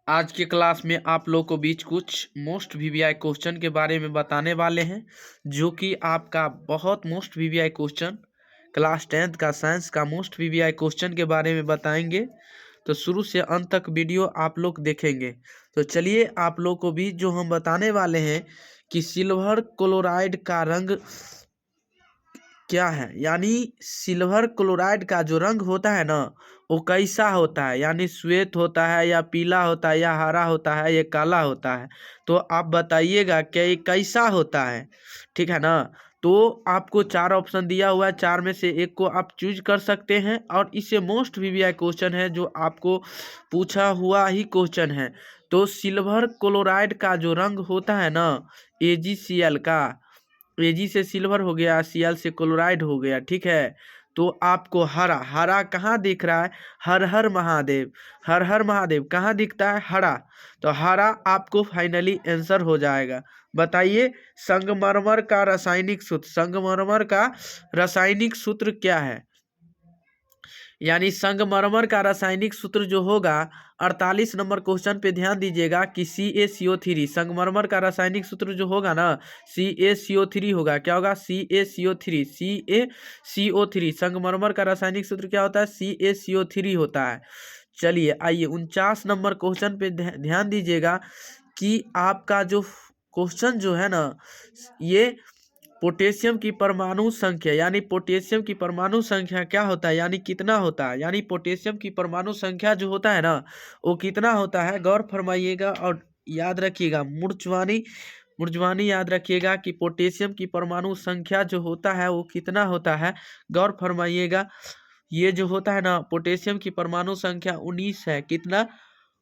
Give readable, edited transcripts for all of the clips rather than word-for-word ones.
आज के क्लास में आप लोग को बीच कुछ मोस्ट वीवीआई क्वेश्चन के बारे में बताने वाले हैं, जो कि आपका बहुत most VVI question class 10th का साइंस का मोस्ट वीवीआई क्वेश्चन के बारे में बताएंगे। तो शुरू से अंत तक वीडियो आप लोग देखेंगे। तो चलिए आप लोग को भी जो हम बताने वाले हैं कि सिल्वर क्लोराइड का रंग क्या है, यानी सिल्वर क्लोराइड का जो रंग होता है ना वो कैसा होता है, यानी श्वेत होता है या पीला होता है या हरा होता है या काला होता है। तो आप बताइएगा कि ये कैसा होता है, ठीक है ना। तो आपको 4 ऑप्शन दिया हुआ है, 4 में से एक को आप चूज कर सकते हैं और इससे मोस्ट वीवीआई क्वेश्चन है जो आपको पूछा हुआ ही क्वेश्चन है। तो सिल्वर क्लोराइड का जो रंग होता है ना AgCl का, Ag से सिल्वर हो गया, Cl से क्लोराइड हो गया, ठीक है। तो आपको हरा हरा कहाँ दिख रहा है, हर हर महादेव, हर हर महादेव कहाँ दिखता है, हरा। तो हरा आपको फाइनली आंसर हो जाएगा। बताइए संगमरमर का रासायनिक सूत्र, संगमरमर का रासायनिक सूत्र क्या है, यानी संगमरमर का रासायनिक सूत्र जो होगा 48 नंबर क्वेश्चन पे ध्यान दीजिएगा कि CaCO3, संगमरमर का रासायनिक सूत्र जो होगा ना CaCO3 होगा। क्या होगा, CaCO3, CaCO3 संगमरमर का रासायनिक सूत्र क्या होता है, CaCO3 होता है। चलिए आइए 49 नंबर क्वेश्चन पे ध्यान दीजिएगा कि आपका जो क्वेश्चन जो है ना ये पोटेशियम की परमाणु संख्या, यानी पोटेशियम की परमाणु संख्या क्या होता है, यानी कितना होता है, यानी पोटेशियम की परमाणु संख्या जो होता है ना वो कितना होता है, गौर फरमाइएगा और याद रखिएगा, मुर्चवानी मुर्जवानी याद रखिएगा कि पोटेशियम की परमाणु संख्या जो होता है वो कितना होता है, गौर फरमाइएगा। ये जो होता है ना पोटेशियम की परमाणु संख्या 19 है, कितना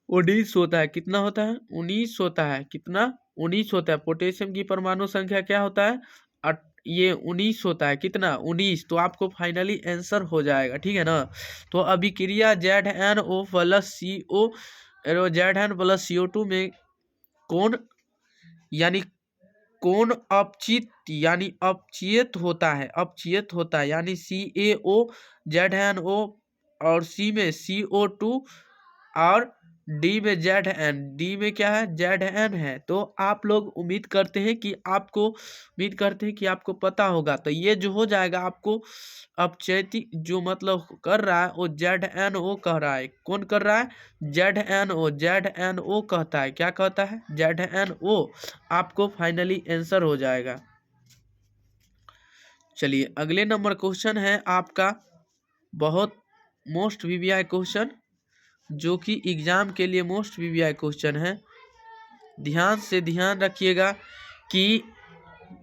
19 होता है, कितना होता है 19 होता है, कितना 19 होता है। पोटेशियम की परमाणु संख्या क्या होता है, ये 19 होता है, कितना 19। तो आपको फाइनली आंसर हो जाएगा, ठीक है ना। तो अभिक्रिया ZnO plus CO Zn plus CO2 में कौन, यानी कौन अपचित, यानी अपचयित होता है, अपचयित होता है, यानी CaO ZnO और C में CO2 और डी में Zn, डी में क्या है Zn है। तो आप लोग उम्मीद करते हैं कि आपको पता होगा। तो ये जो हो जाएगा आपको अपचयति जो मतलब कर रहा है वो ZnO कह रहा है, कौन कर रहा है, ZnO कहता है, क्या कहता है ZnO। आपको फाइनली आंसर हो जाएगा। चलिए अगले नंबर क्वेश्चन है आपका बहुत मोस्ट वीवीआई क्वेश्चन, जो कि एग्जाम के लिए मोस्ट वीवीआई क्वेश्चन है। ध्यान से ध्यान रखिएगा कि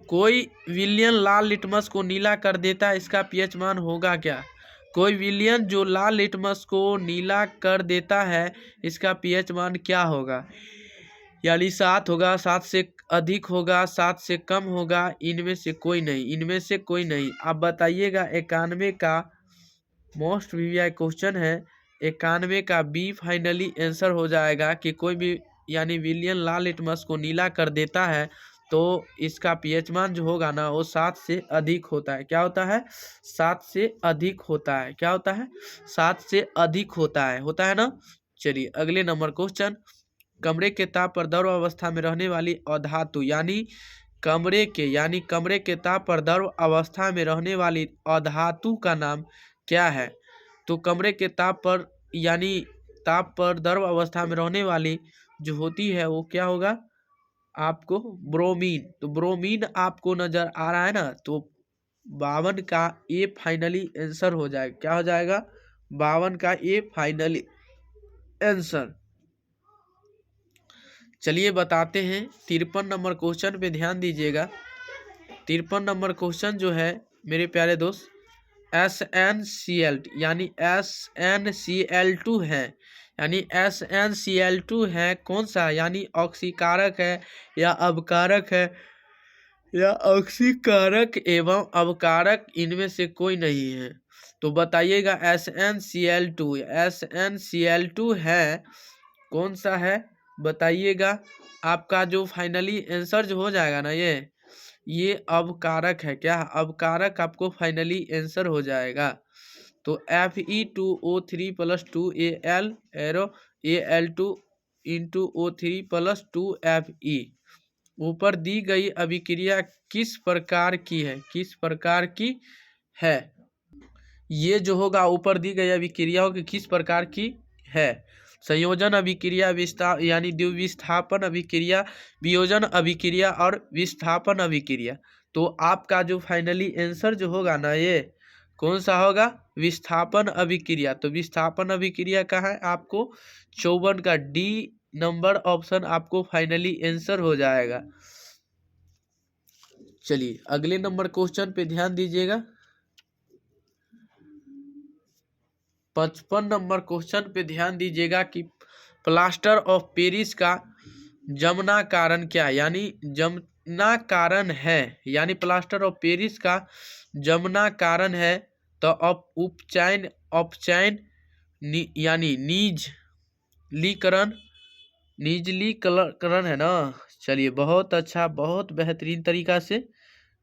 कोई विलियन लाल लिटमस को नीला कर देता है, इसका पीएच मान होगा क्या। कोई विलियन जो लाल लिटमस को नीला कर देता है इसका पीएच मान क्या होगा, यानी 7 होगा, 7 से अधिक होगा, 7 से कम होगा, इनमें से कोई नहीं, इनमें से कोई नहीं। आप बताइएगा 91 का मोस्ट वीवीआई क्वेश्चन है, 91 का बी फाइनली आंसर हो जाएगा कि कोई भी यानी विलियन लाल लिटमस को नीला कर देता है तो इसका पीएच मान जो होगा ना वो 7 से अधिक होता है। क्या होता है, 7 से अधिक होता है, क्या होता है 7 से अधिक होता है ना। चलिए अगले नंबर क्वेश्चन, कमरे के ताप पर द्रव अवस्था में रहने वाली अधातु, यानी कमरे के ताप पर द्रव अवस्था में रहने वाली अधातु का नाम क्या है। तो कमरे के ताप पर यानी ताप पर द्रव अवस्था में रहने वाली जो होती है वो क्या होगा, आपको ब्रोमीन। तो ब्रोमीन आपको नजर आ रहा है ना, तो 52 का ए फाइनली आंसर हो जाएगा, क्या हो जाएगा 52 का ए फाइनली आंसर। चलिए बताते हैं 53 नंबर क्वेश्चन पे ध्यान दीजिएगा। 53 नंबर क्वेश्चन जो है मेरे प्यारे दोस्त SnCl यानी SnCl2 है, यानी SnCl2 है कौन सा, यानी ऑक्सीकारक है या अवकारक है, या ऑक्सीकारक एवं अवकारक, इनमें से कोई नहीं है। तो बताइएगा SnCl2 है कौन सा है, बताइएगा। आपका जो फाइनली आंसर जो हो जाएगा ना ये अवकारक है, क्या अवकारक आपको फाइनली आंसर हो जाएगा। तो Fe2O3 + 2Al arrow Al2 into O3 plus 2Fe। ऊपर दी गई अभिक्रिया किस प्रकार की है, किस प्रकार की है। ये जो होगा ऊपर दी गई अभिक्रियाओं की किस प्रकार की है। संयोजन अभिक्रिया, विस्तार यानी द्विविस्थापन अभिक्रिया, वियोजन अभिक्रिया और विस्थापन अभिक्रिया। तो आपका जो फाइनली आंसर जो होगा ना, ये कौन सा होगा, विस्थापन अभिक्रिया। तो विस्थापन अभिक्रिया का है आपको 54 का डी नंबर ऑप्शन आपको फाइनली आंसर हो जाएगा। चलिए अगले नंबर क्वेश्चन पे ध्यान दीजिएगा। 55 नंबर क्वेश्चन पे ध्यान दीजिएगा कि प्लास्टर ऑफ पेरिस का जमना कारण क्या है, यानी जमना कारण है, यानी प्लास्टर ऑफ पेरिस का जमना कारण है। तो उपचयन अपचयन यानी निर्जलीकरण है ना। चलिए बहुत अच्छा, बहुत बेहतरीन तरीका से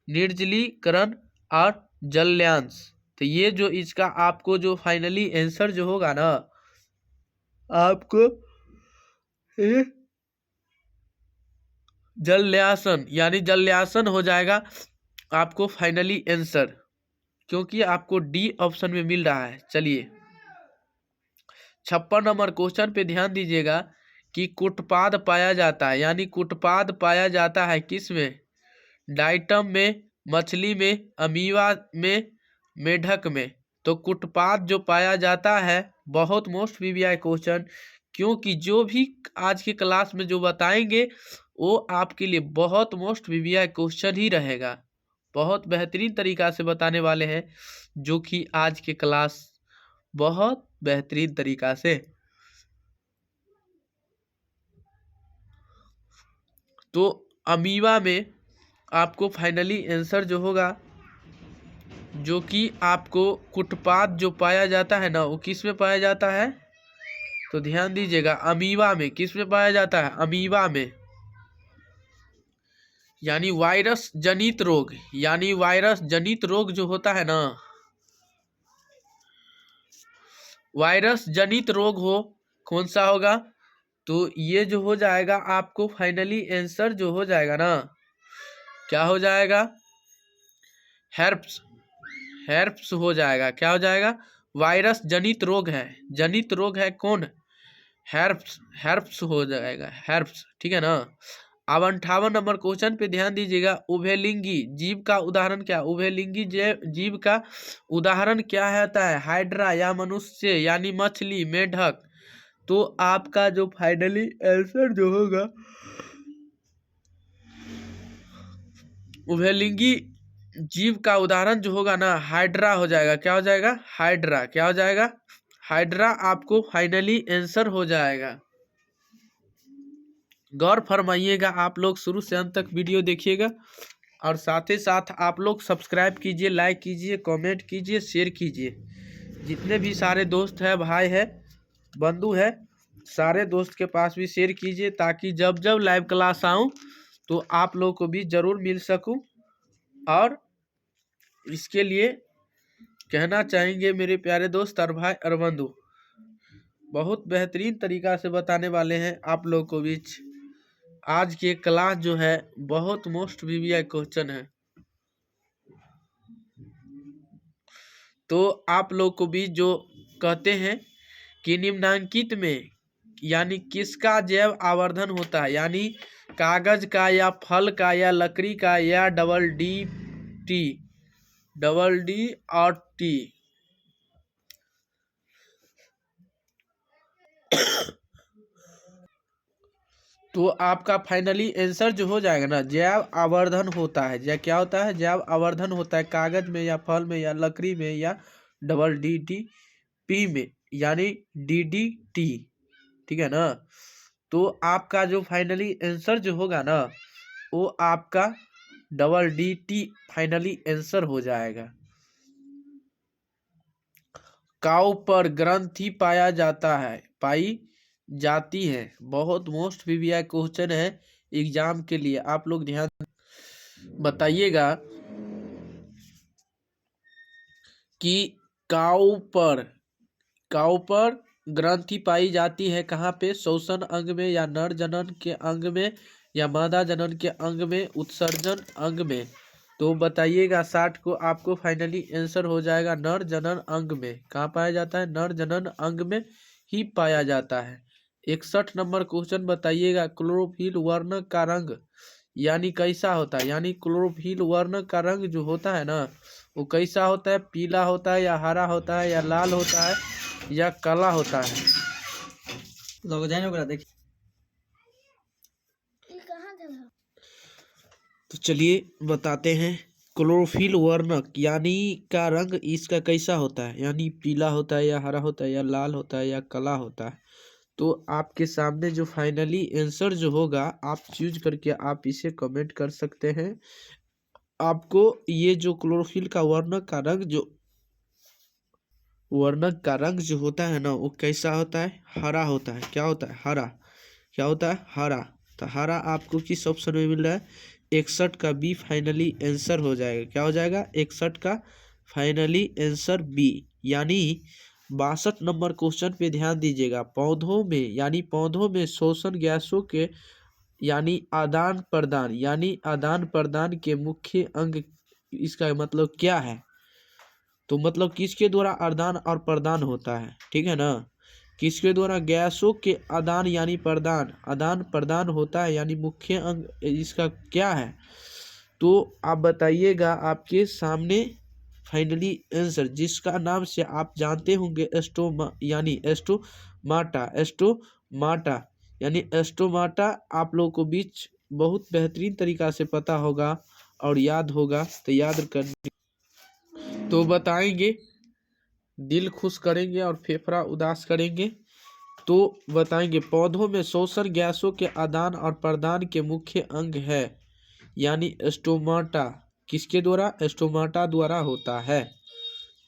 निर्जलीकरण और जल्यांश। तो ये जो इसका आपको जो फाइनली आंसर जो होगा ना, आपको जल्यांशन यानी जल्यांशन हो जाएगा आपको फाइनली आंसर, क्योंकि आपको डी ऑप्शन में मिल रहा है। चलिए 56 नंबर क्वेश्चन पे ध्यान दीजिएगा कि कुटपाद पाया जाता है, यानी कुटपाद पाया जाता है किस में, डाइटम में, मछली में, अमीबा में, मेढक में। तो कुटपाद जो पाया जाता है, बहुत मोस्ट वीवीआई क्वेश्चन, क्योंकि जो भी आज की क्लास में जो बताएंगे वो आपके लिए बहुत मोस्ट वीवीआई क्वेश्चन ही रहेगा। बहुत बेहतरीन तरीका से बताने वाले हैं, जो कि आज के क्लास बहुत बेहतरीन तरीका से। तो अमीबा में आपको फाइनली आंसर जो होगा, जो कि आपको कुटपाद जो पाया जाता है ना, वो किस में पाया जाता है। तो ध्यान दीजिएगा अमीबा में, किस में पाया जाता है, अमीबा में, यानी वायरस जनित रोग, यानी वायरस जनित रोग जो होता है ना, वायरस जनित रोग हो, कौन सा होगा। तो ये जो हो जाएगा आपको फाइनली आंसर जो हो जाएगा ना, क्या हो जाएगा, हेर्प्स, हेर्प्स हो जाएगा। क्या हो जाएगा, वायरस जनित रोग है, जनित रोग है कौन, हेर्प्स, हेर्प्स हो जाएगा, हेर्प्स, ठीक है ना। अब 58 नंबर क्वेश्चन पे ध्यान दीजिएगा, उभयलिंगी जीव का उदाहरण क्या, उभयलिंगी जीव का उदाहरण क्या होता है, हाइड्रा या मनुष्य यानी मछली, मेढक। तो आपका जो फाइनली आंसर जो होगा, उभयलिंगी जीव का उदाहरण जो होगा ना, हाइड्रा हो जाएगा। क्या हो जाएगा, हाइड्रा। क्या हो जाएगा, हाइड्रा आपको फाइनली आंसर हो जाएगा। गौर फरमाइएगा, आप लोग शुरू से अंत तक वीडियो देखिएगा, और साथ ही साथ आप लोग सब्सक्राइब कीजिए, लाइक कीजिए, कमेंट कीजिए, शेयर कीजिए। जितने भी सारे दोस्त हैं, भाई है, बंधु है, सारे दोस्त के पास भी शेयर कीजिए, ताकि जब जब लाइव क्लास आऊँ तो आप लोग को भी ज़रूर मिल सकूं। और इसके लिए कहना चाहेंगे मेरे प्यारे दोस्त और भाई और बंधु, बहुत बेहतरीन तरीका से बताने वाले हैं आप लोग को बीच। आज की क्लास जो है बहुत मोस्ट वीवीआई क्वेश्चन है, तो आप लोग को भी जो कहते हैं कि निम्नांकित में यानी किसका जैव आवर्धन होता है, यानी कागज का या फल का या लकड़ी का या डबल डी और टी। तो आपका फाइनली आंसर जो हो जाएगा ना, जैव आवर्धन होता है, या क्या होता है, जैव आवर्धन होता है कागज में या फल में या लकड़ी में या डबल डी पी में, यानी DDT, ठीक है ना। तो आपका जो फाइनली आंसर जो होगा ना, वो आपका डबल DT फाइनली आंसर हो जाएगा। काऊ पर ग्रंथि पाया जाता है, पाई जाती है, बहुत मोस्ट वीवीआई क्वेश्चन है एग्जाम के लिए। आप लोग ध्यान बताइएगा कि काऊ पर ग्रंथि पाई जाती है कहाँ पे? श्वसन अंग में, या नर जनन के अंग में, या मादा जनन के अंग में, उत्सर्जन अंग में। तो बताइएगा 60 को आपको फाइनली आंसर हो जाएगा नर जनन अंग में। कहाँ पाया जाता है? नर जनन अंग में ही पाया जाता है। 61 नंबर क्वेश्चन बताइएगा, क्लोरोफिल वर्ण का रंग यानी कैसा होता है? यानी क्लोरोफिल वर्ण का रंग जो होता है ना, वो कैसा होता है? पीला होता है, या हरा होता है, या लाल होता है, या काला होता है? तो चलिए बताते हैं। क्लोरोफिल वर्णक यानी का रंग इसका कैसा होता है? यानी पीला होता है, या हरा होता है, या लाल होता है, या काला होता है? तो आपके सामने जो फाइनली आंसर जो होगा, आप चूज करके आप इसे कमेंट कर सकते हैं। आपको ये जो क्लोरोफिल का वर्णक जो होता है ना, वो कैसा होता है? हरा होता है। क्या होता है? हरा। क्या होता है? हरा। तो हरा आपको किस ऑप्शन में मिल रहा है? 61 का बी फाइनली आंसर हो जाएगा। क्या हो जाएगा? 61 का फाइनली आंसर बी। यानी 62 नंबर क्वेश्चन पे ध्यान दीजिएगा। पौधों में शोषण गैसों के यानी आदान प्रदान के मुख्य अंग, इसका मतलब क्या है? तो मतलब किसके द्वारा आदान और प्रदान होता है? ठीक है ना? किसके द्वारा? गैसों के आदान प्रदान होता है, यानी मुख्य अंग इसका क्या है? तो आप बताइएगा आपके सामने फाइनली आंसर, जिसका नाम से आप जानते होंगे एस्टोमाटा यानी एस्टोमाटा। आप लोगों को बीच बहुत बेहतरीन तरीका से पता होगा और याद होगा, तो याद कर तो बताएंगे। दिल खुश करेंगे और फेफड़ा उदास करेंगे। तो बताएंगे, पौधों में शोषण गैसों के आदान और प्रदान के मुख्य अंग है, यानी स्टोमाटा। किसके द्वारा? स्टोमाटा द्वारा होता है।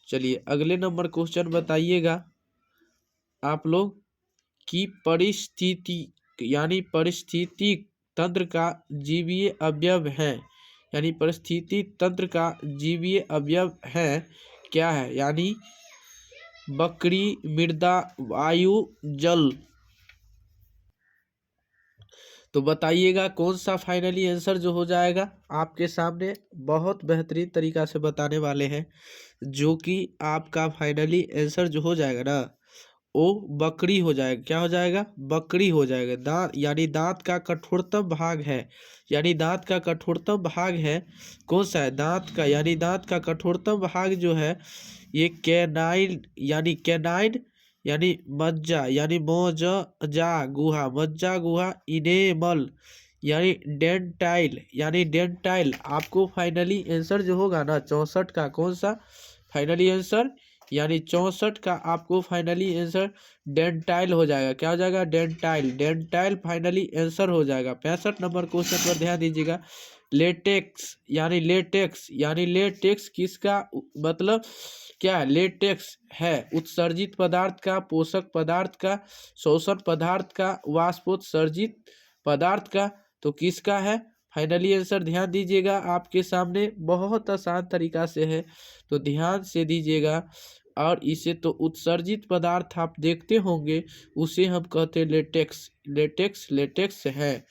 चलिए अगले नंबर क्वेश्चन बताइएगा आप लोग कि परिस्थिति तंत्र का जीवीय अवयव है, यानी परिस्थिति तंत्र का जीवीय अवयव है क्या है? यानी बकरी, मृदा, वायु, जल। तो बताइएगा कौन सा फाइनली आंसर जो हो जाएगा। आपके सामने बहुत बेहतरीन तरीका से बताने वाले हैं, जो कि आपका फाइनली आंसर जो हो जाएगा ना, वो बकरी हो जाएगा। क्या हो जाएगा? बकरी हो जाएगा। दांत यानी दांत का कठोरतम भाग है, यानी दांत का कठोरतम भाग है। कौन सा है? दांत का, यानी दांत का कठोरतम भाग जो है ये कैनाइन यानी मज्जा, यानी मज्जा गुहा, इनेमल यानी डेंटाइल। आपको फाइनली आंसर जो होगा ना 64 का, कौन सा फाइनली आंसर? यानी 64 का आपको फाइनली आंसर डेंटाइल हो जाएगा। क्या हो जाएगा? डेंटाइल फाइनली आंसर हो जाएगा। 65 नंबर क्वेश्चन पर ध्यान दीजिएगा। लेटेक्स किसका मतलब क्या है? लेटेक्स है उत्सर्जित पदार्थ का, पोषक पदार्थ का, शोषण पदार्थ का, वाष्पोत्सर्जित पदार्थ का। तो किसका है? फाइनली आंसर ध्यान दीजिएगा, आपके सामने बहुत आसान तरीका से है, तो ध्यान से दीजिएगा। और इसे तो उत्सर्जित पदार्थ आप देखते होंगे, उसे हम कहते हैं लेटेक्स है।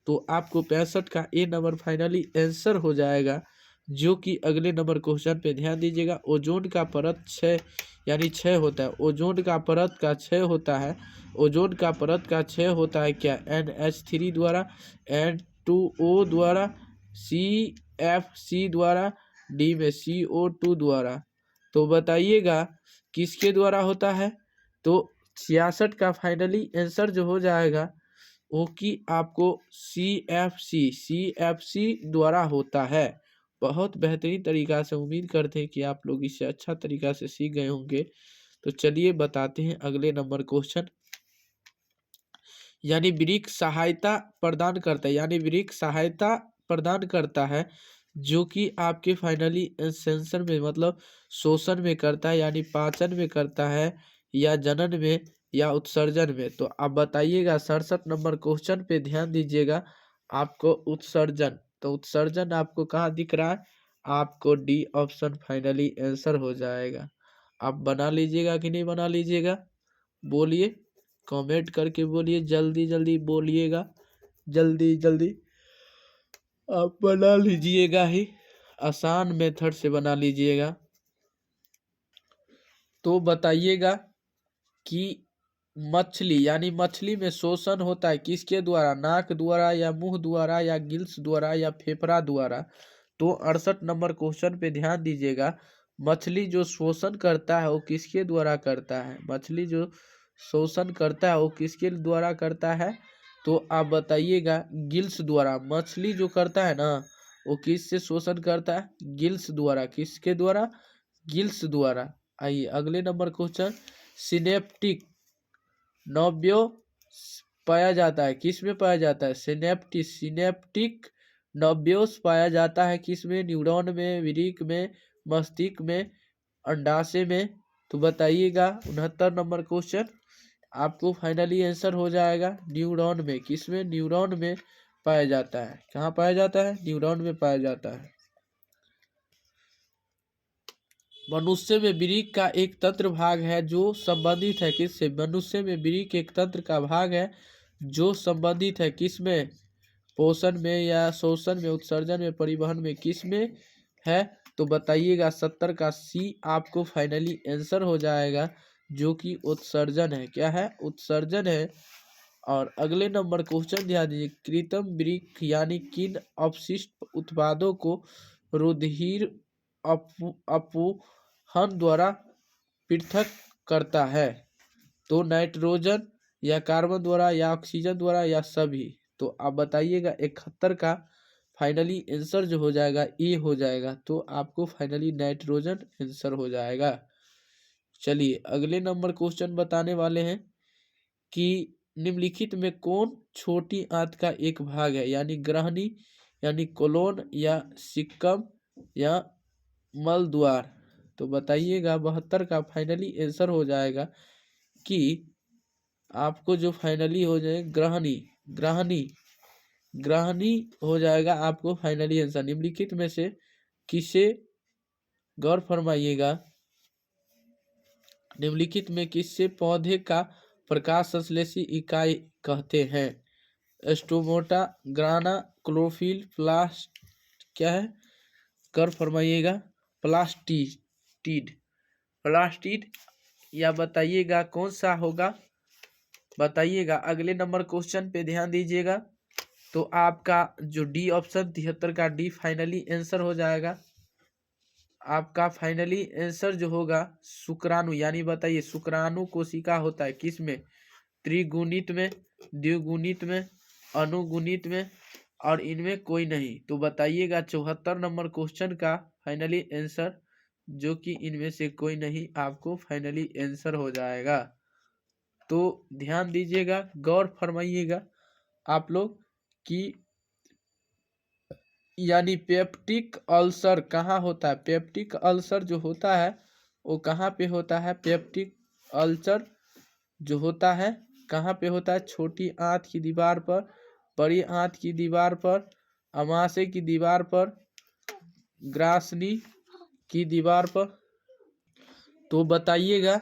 तो आपको 65 का ए नंबर फाइनली आंसर हो जाएगा। जो कि अगले नंबर क्वेश्चन पे ध्यान दीजिएगा। ओजोन का परत क्षय होता है। ओजोन का परत का क्षय होता है। ओजोन का परत का क्षय होता है क्या? NH3 द्वारा, N2O द्वारा, CFC द्वारा, डी में CO2 द्वारा। तो बताइएगा किसके द्वारा होता है? तो 66 का फाइनली आंसर जो हो जाएगा वो कि आपको CFC द्वारा होता है। बहुत बेहतरीन तरीका से, उम्मीद करते हैं कि आप लोग इसे अच्छा तरीका से सीख गए होंगे। तो चलिए बताते हैं अगले नंबर क्वेश्चन। यानी वृक्ष सहायता प्रदान करता है, जो कि आपके फाइनली सेंसर में मतलब शोषण में करता है, यानी पाचन में करता है, या जनन में, या उत्सर्जन में। तो आप बताइएगा 67 नंबर क्वेश्चन पे ध्यान दीजिएगा। आपको उत्सर्जन, तो उत्सर्जन आपको कहाँ दिख रहा है? आपको डी ऑप्शन फाइनली आंसर हो जाएगा। आप बना लीजिएगा कि नहीं बना लीजिएगा? बोलिए, कमेंट करके बोलिए, जल्दी जल्दी बोलिएगा, जल्दी जल्दी आप बना लीजिएगा ही, आसान मेथड से बना लीजिएगा। तो बताइएगा कि मछली यानी मछली में शोषण होता है किसके द्वारा, नाक द्वारा या मुंह द्वारा या गिल्स द्वारा या फेफड़ा द्वारा। तो 68 नंबर क्वेश्चन पे ध्यान दीजिएगा, मछली जो शोषण करता है वो किसके द्वारा करता है, मछली जो शोषण करता है वो किसके द्वारा करता है। तो आप बताइएगा गिल्स द्वारा, मछली जो करता है ना वो किससे शोषण करता है, गिल्स द्वारा, किसके द्वारा, गिल्स द्वारा। आइए अगले नंबर क्वेश्चन, सिनेप्टिक नव्यो पाया जाता है, किस में पाया जाता है, सिनेप्टिक नव्योस पाया जाता है किस में, न्यूरॉन में, विरिक में, मस्तिष्क में, अंडाशय में। तो बताइएगा 69 नंबर क्वेश्चन आपको फाइनली आंसर हो जाएगा, न्यूरॉन में, किस में, न्यूरॉन में पाया जाता है। कहाँ पाया जाता है, न्यूरॉन में पाया जाता है। मनुष्य में वृक्क का एक तंत्र भाग है जो संबंधित है किससे, मनुष्य में वृक्क एक तंत्र का भाग है जो संबंधित है किसमें, पोषण में या शोषण में, उत्सर्जन में, परिवहन में, किस में है। तो बताइएगा 70 का सी आपको फाइनली आंसर हो जाएगा, जो कि उत्सर्जन है। क्या है, उत्सर्जन है। और अगले नंबर क्वेश्चन ध्यान दीजिए, कृत्रिम वृक्क यानी किन अपशिष्ट उत्पादों को रुधिर अपूहन द्वारा पृथक करता है। तो नाइट्रोजन या कार्बन द्वारा या ऑक्सीजन द्वारा या सभी। तो आप बताइएगा 71 का फाइनली आंसर जो हो जाएगा ए हो जाएगा। तो आपको फाइनली नाइट्रोजन आंसर हो जाएगा। चलिए अगले नंबर क्वेश्चन बताने वाले हैं कि निम्नलिखित में कौन छोटी आंत का एक भाग है, यानी ग्रहणी, यानी कोलोन, या सिक्कम, या मलद्वार। तो बताइएगा 72 का फाइनली आंसर हो जाएगा कि आपको जो फाइनली हो जाए ग्रहणी, ग्रहणी, ग्रहणी हो जाएगा आपको फाइनली आंसर। निम्नलिखित में से किसे, गौर फरमाइएगा, निम्नलिखित में किससे पौधे का प्रकाश संश्लेषी इकाई कहते हैं, स्टोमोटा, ग्राना, क्लोरोफिल, प्लास्ट, क्या है, कर फरमाइएगा, प्लास्टिड, प्लास्टिड, या बताइएगा कौन सा होगा, बताइएगा। अगले नंबर क्वेश्चन पे ध्यान दीजिएगा, तो आपका जो डी ऑप्शन 73 का डी फाइनली आंसर हो जाएगा। आपका फाइनली आंसर जो होगा शुक्राणु, यानी बताइए शुक्राणु कोशिका होता है किस में, त्रिगुणित में, द्विगुणित में, अनुगुणित में, और इनमें कोई नहीं। तो बताइएगा 74 नंबर क्वेश्चन का फाइनली आंसर, जो कि इनमें से कोई नहीं, आपको फाइनली आंसर हो जाएगा। तो ध्यान दीजिएगा, गौर फरमाइएगा आप लोग कि यानी पेप्टिक अल्सर कहाँ होता है, पेप्टिक अल्सर जो होता है वो कहाँ पे होता है, पेप्टिक अल्सर जो होता है कहाँ पे होता है, छोटी आंत की दीवार पर, बड़ी आंत की दीवार पर, अमाशय की दीवार पर, ग्रासनी की दीवार पर। तो बताइएगा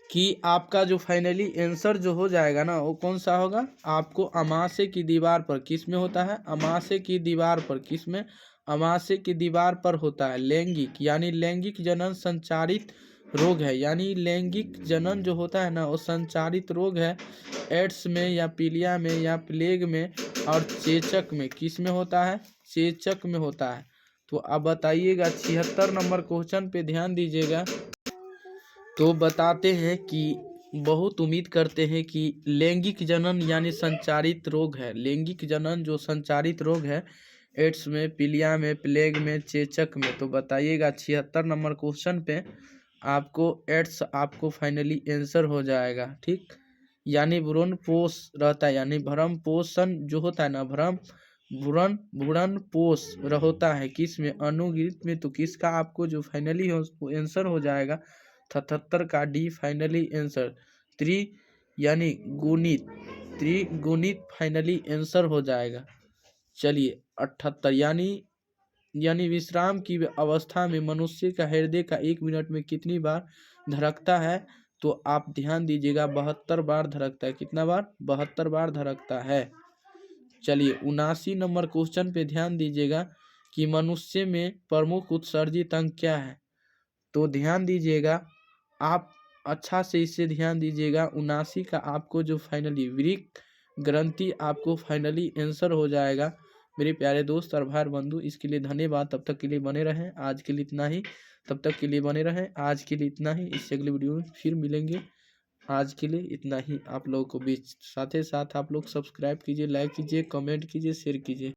कि आपका जो फाइनली आंसर जो हो जाएगा ना वो कौन सा होगा, आपको अमाशय की दीवार पर, किस में होता है, अमाशय की दीवार पर, किस में, अमाशय की दीवार पर होता है। लैंगिक यानी लैंगिक जनन संचारित रोग है, यानी लैंगिक जनन जो होता है ना वो संचारित रोग है, एड्स में या पीलिया में या प्लेग में और चेचक में, किस में होता है, चेचक में होता है। तो अब बताइएगा 76 नंबर क्वेश्चन पे ध्यान दीजिएगा। तो बताते हैं कि बहुत उम्मीद करते हैं कि लैंगिक जनन यानी संचारित रोग है, लैंगिक जनन जो संचारित रोग है, एड्स में, पीलिया में, प्लेग में, चेचक में। तो बताइएगा 76 नंबर क्वेश्चन पे आपको एड्स आपको फाइनली आंसर हो जाएगा, ठीक। यानी भ्रूण पोष रहता है, यानी भ्रूण पोषण जो होता है ना, भ्रूण भ्रूण पोष होता है किस में, अनुगृहित में। तो किसका आपको जो फाइनली आंसर हो जाएगा 77 का डी फाइनली आंसर, त्रि यानी गुणित, त्रिगुणित फाइनली आंसर हो जाएगा। चलिए 78 यानी विश्राम की अवस्था में मनुष्य का हृदय का 1 मिनट में कितनी बार धड़कता है। तो आप ध्यान दीजिएगा 72 बार धड़कता है। कितना बार? 72 बार धड़कता है। चलिए 79 नंबर क्वेश्चन पे ध्यान दीजिएगा कि मनुष्य में प्रमुख उत्सर्जित अंग क्या है। तो ध्यान दीजिएगा, आप अच्छा से इसे ध्यान दीजिएगा। 79 का आपको जो फाइनली वृक्क ग्रंथि आपको फाइनली आंसर हो जाएगा। मेरे प्यारे दोस्त और भाई बंधु, इसके लिए धन्यवाद। तब तक के लिए बने रहें। आज के लिए इतना ही। तब तक के लिए बने रहें। आज के लिए इतना ही। इससे अगले वीडियो में फिर मिलेंगे। आज के लिए इतना ही आप लोगों को बीच। साथ ही साथ आप लोग सब्सक्राइब कीजिए, लाइक कीजिए, कमेंट कीजिए, शेयर कीजिए।